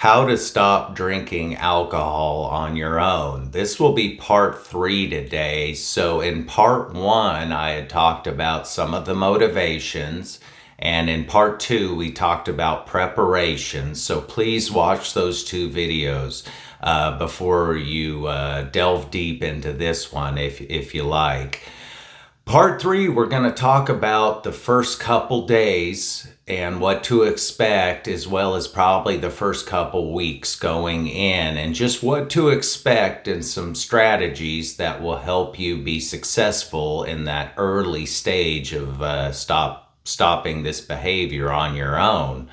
How to stop drinking alcohol on your own. This will be part 3 today. So, in part 1, I had talked about some of the motivations, and in part 2, we talked about preparation. So, please watch those two videos before you delve deep into this one if you like. Part 3, we're going to talk about the first couple days and what to expect, as well as probably the first couple weeks going in, and just what to expect and some strategies that will help you be successful in that early stage of stopping this behavior on your own.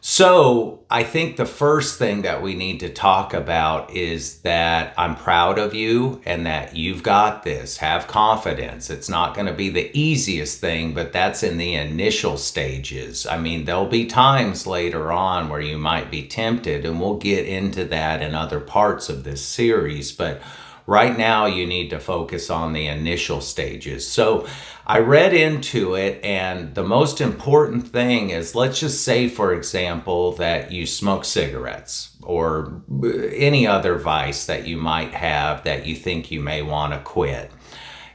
So, I think the first thing that we need to talk about is that I'm proud of you and that you've got this. Have confidence. It's not going to be the easiest thing, but that's in the initial stages. I mean, there'll be times later on where you might be tempted, and we'll get into that in other parts of this series, but right now you need to focus on the initial stages. So I read into it, and the most important thing is, let's just say, for example, that you smoke cigarettes or any other vice that you might have that you think you may want to quit,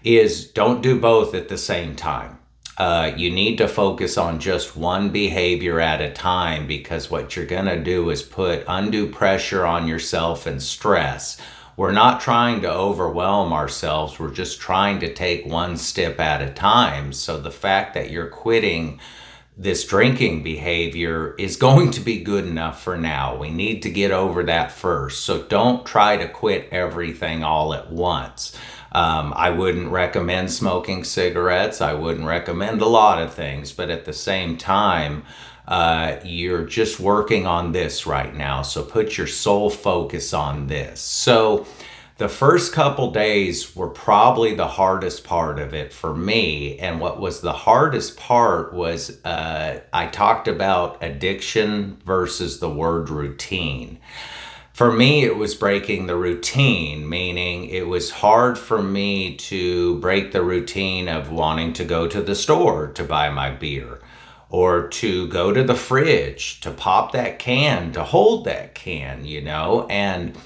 is don't do both at the same time. You need to focus on just one behavior at a time, because what you're going to do is put undue pressure on yourself and stress. We're not trying to overwhelm ourselves. We're just trying to take one step at a time. So the fact that you're quitting this drinking behavior is going to be good enough for now. We need to get over that first. So don't try to quit everything all at once. I wouldn't recommend smoking cigarettes. I wouldn't recommend a lot of things, but at the same time, you're just working on this right now. So put your sole focus on this. So the first couple days were probably the hardest part of it for me. And what was the hardest part was I talked about addiction versus the word routine. For me, it was breaking the routine, meaning it was hard for me to break the routine of wanting to go to the store to buy my beer, or to go to the fridge, to pop that can, to hold that can, And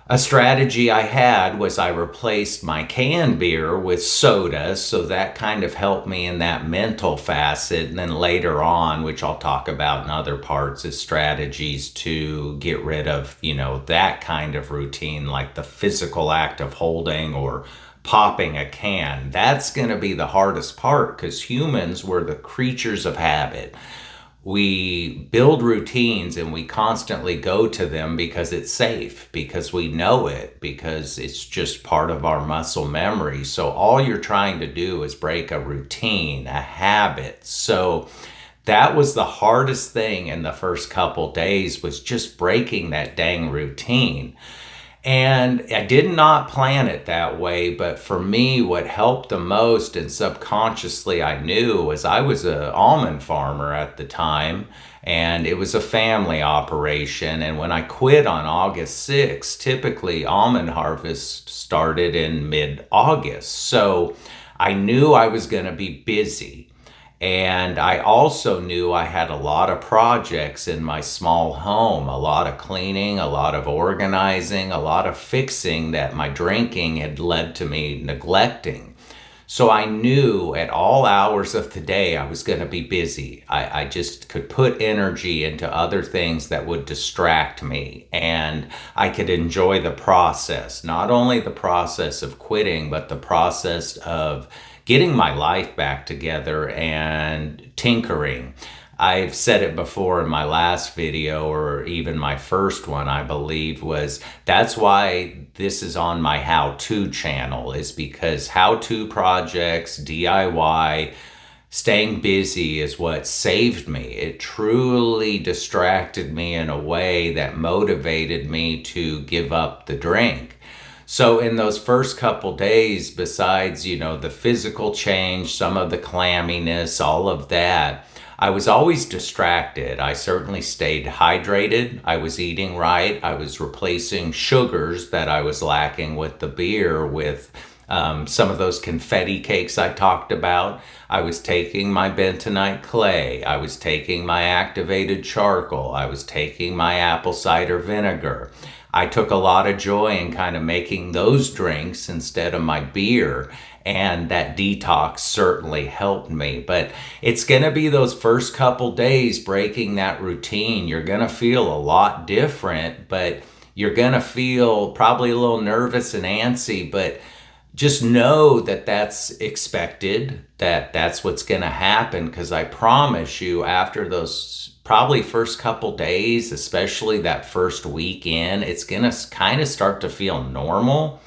a strategy I had was I replaced my canned beer with soda, so that kind of helped me in that mental facet. And then later on, which I'll talk about in other parts, is strategies to get rid of, that kind of routine, like the physical act of holding or popping a can. That's going to be the hardest part, because humans were the creatures of habit. We build routines and we constantly go to them because it's safe, because we know it, because it's just part of our muscle memory. So all you're trying to do is break a routine, a habit. So that was the hardest thing in the first couple days, was just breaking that dang routine. And I did not plan it that way, but for me, what helped the most, and subconsciously I knew, was I was an almond farmer at the time, and it was a family operation. And when I quit on August 6th, typically almond harvest started in mid-August. So I knew I was going to be busy. And I also knew I had a lot of projects in my small home, a lot of cleaning, a lot of organizing, a lot of fixing that my drinking had led to me neglecting. So I knew at all hours of the day I was going to be busy. I just could put energy into other things that would distract me, and I could enjoy the process, not only the process of quitting, but the process of getting my life back together and tinkering. I've said it before in my last video, or even my first one, I believe, was that's why this is on my how-to channel, is because how-to projects, DIY, staying busy is what saved me. It truly distracted me in a way that motivated me to give up the drink. So in those first couple days, besides, the physical change, some of the clamminess, all of that, I was always distracted. I certainly stayed hydrated. I was eating right. I was replacing sugars that I was lacking with the beer with some of those confetti cakes I talked about. I was taking my bentonite clay. I was taking my activated charcoal. I was taking my apple cider vinegar. I took a lot of joy in kind of making those drinks instead of my beer. And that detox certainly helped me. But it's going to be those first couple days breaking that routine. You're going to feel a lot different, but you're going to feel probably a little nervous and antsy, but just know that that's expected, that that's what's going to happen, because I promise you, after those probably first couple days, especially that first week in, it's going to kind of start to feel normal.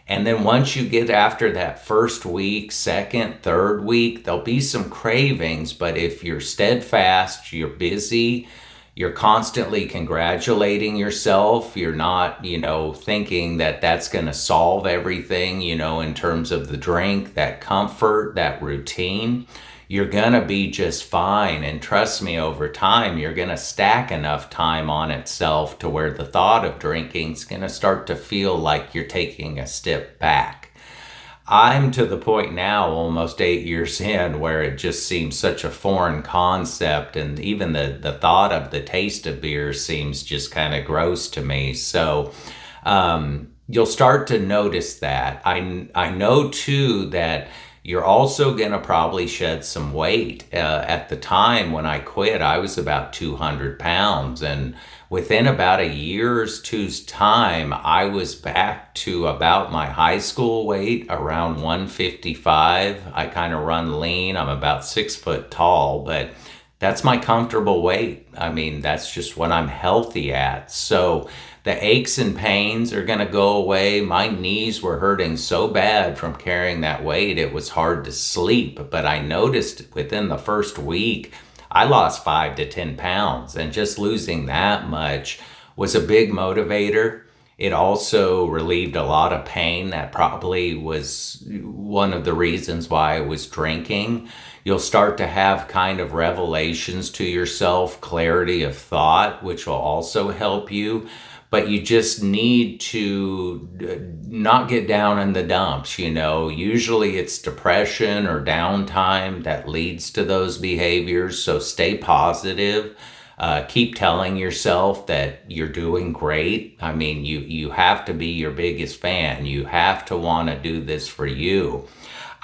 And then once you get after that first week, second, third week, there'll be some cravings, but if you're steadfast, you're busy, you're constantly congratulating yourself. You're not, thinking that that's going to solve everything, in terms of the drink, that comfort, that routine. You're going to be just fine. And trust me, over time, you're going to stack enough time on itself to where the thought of drinking is going to start to feel like you're taking a step back. I'm to the point now, almost 8 years in, where it just seems such a foreign concept, and even the thought of the taste of beer seems just kind of gross to me. So you'll start to notice that. I know too that you're also going to probably shed some weight. At the time when I quit, I was about 200 pounds, and within about a year or two's time, I was back to about my high school weight, around 155. I kind of run lean. I'm about 6 foot tall, but that's my comfortable weight. I mean, that's just what I'm healthy at. So the aches and pains are going to go away. My knees were hurting so bad from carrying that weight, it was hard to sleep. But I noticed within the first week, I lost 5 to 10 pounds, and just losing that much was a big motivator. It also relieved a lot of pain. That probably was one of the reasons why I was drinking. You'll start to have kind of revelations to yourself, clarity of thought, which will also help you. But you just need to not get down in the dumps, Usually it's depression or downtime that leads to those behaviors. So stay positive. Keep telling yourself that you're doing great. I mean, you have to be your biggest fan. You have to want to do this for you.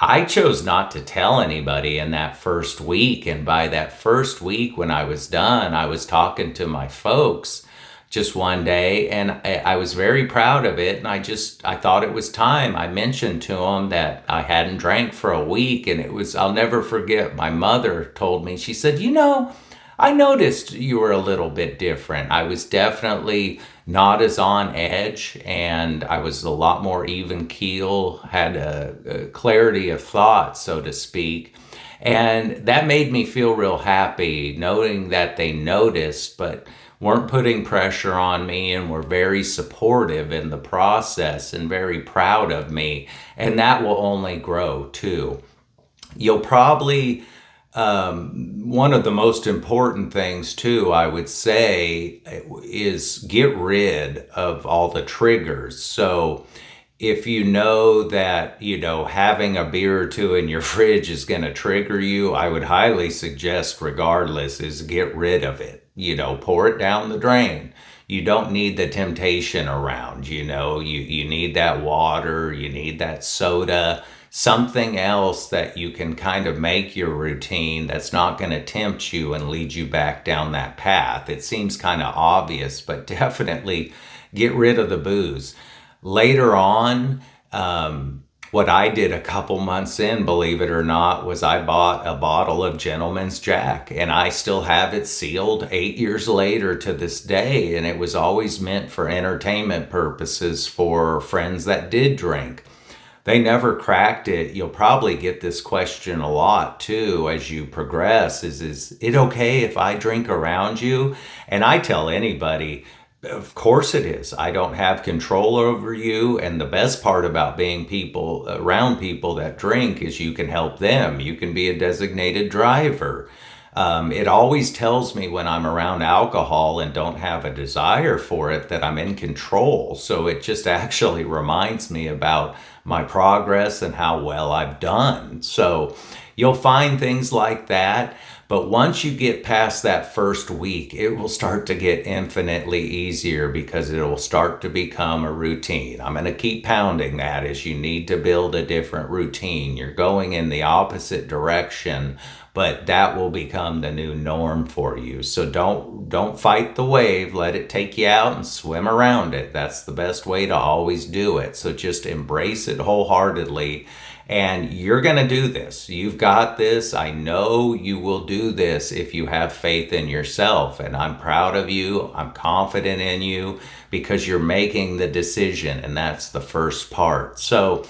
I chose not to tell anybody in that first week. And by that first week, when I was done, I was talking to my folks just one day, and I was very proud of it. And I thought it was time. I mentioned to them that I hadn't drank for a week, and I'll never forget. My mother told me, she said, I noticed you were a little bit different. I was definitely not as on edge, and I was a lot more even keel, had a clarity of thought, so to speak. And that made me feel real happy, knowing that they noticed, but weren't putting pressure on me, and were very supportive in the process and very proud of me. And that will only grow too. You'll probably, one of the most important things too, I would say, is get rid of all the triggers. So if you know that, having a beer or two in your fridge is going to trigger you, I would highly suggest, regardless, is get rid of it. Pour it down the drain. You don't need the temptation around, you need that water, you need that soda, something else that you can kind of make your routine that's not going to tempt you and lead you back down that path. It seems kind of obvious, but definitely get rid of the booze. Later on, what I did a couple months in, believe it or not, was I bought a bottle of Gentleman's Jack, and I still have it sealed 8 years later to this day. And it was always meant for entertainment purposes for friends that did drink. They never cracked it. You'll probably get this question a lot too as you progress. Is it okay if I drink around you? And I tell anybody, of course it is. I don't have control over you. And the best part about being around people that drink is you can help them. You can be a designated driver. It always tells me when I'm around alcohol and don't have a desire for it that I'm in control. So it just actually reminds me about my progress and how well I've done. So you'll find things like that. But once you get past that first week, it will start to get infinitely easier because it will start to become a routine. I'm going to keep pounding that as you need to build a different routine. You're going in the opposite direction, but that will become the new norm for you. So don't fight the wave. Let it take you out and swim around it. That's the best way to always do it. So just embrace it wholeheartedly. And you're going to do this. You've got this. I know you will do this if you have faith in yourself. And I'm proud of you. I'm confident in you because you're making the decision. And that's the first part. So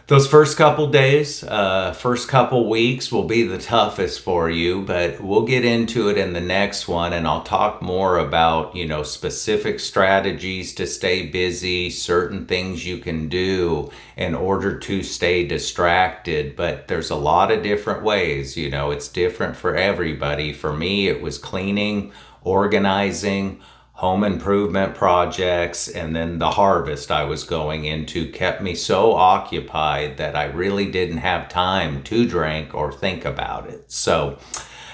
those first couple days, first couple weeks will be the toughest for you, but we'll get into it in the next one, and I'll talk more about, specific strategies to stay busy, certain things you can do in order to stay distracted. But there's a lot of different ways, it's different for everybody. For me, it was cleaning, organizing, home improvement projects, and then the harvest I was going into kept me so occupied that I really didn't have time to drink or think about it. So,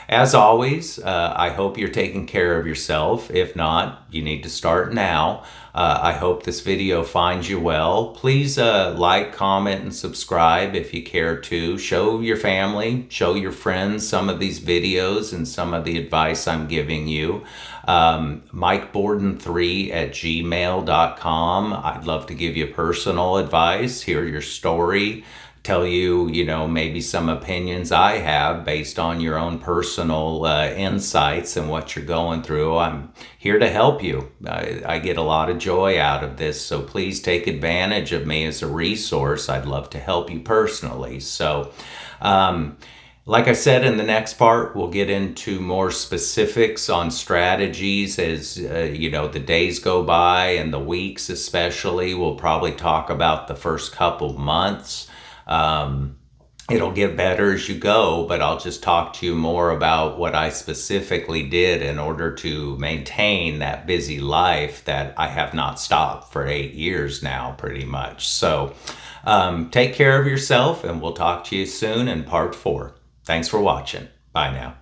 as always, I hope you're taking care of yourself. If not, you need to start now. I hope this video finds you well. Please like, comment, and subscribe if you care to. Show your family, show your friends some of these videos and some of the advice I'm giving you. MikeBorden3@gmail.com. I'd love to give you personal advice, hear your story, tell you, maybe some opinions I have based on your own personal insights and what you're going through. I'm here to help you. I get a lot of joy out of this, so please take advantage of me as a resource. I'd love to help you personally. So, like I said, in the next part, we'll get into more specifics on strategies as, the days go by and the weeks especially. We'll probably talk about the first couple months. It'll get better as you go, but I'll just talk to you more about what I specifically did in order to maintain that busy life that I have not stopped for 8 years now, pretty much. So take care of yourself, and we'll talk to you soon in part 4. Thanks for watching. Bye now.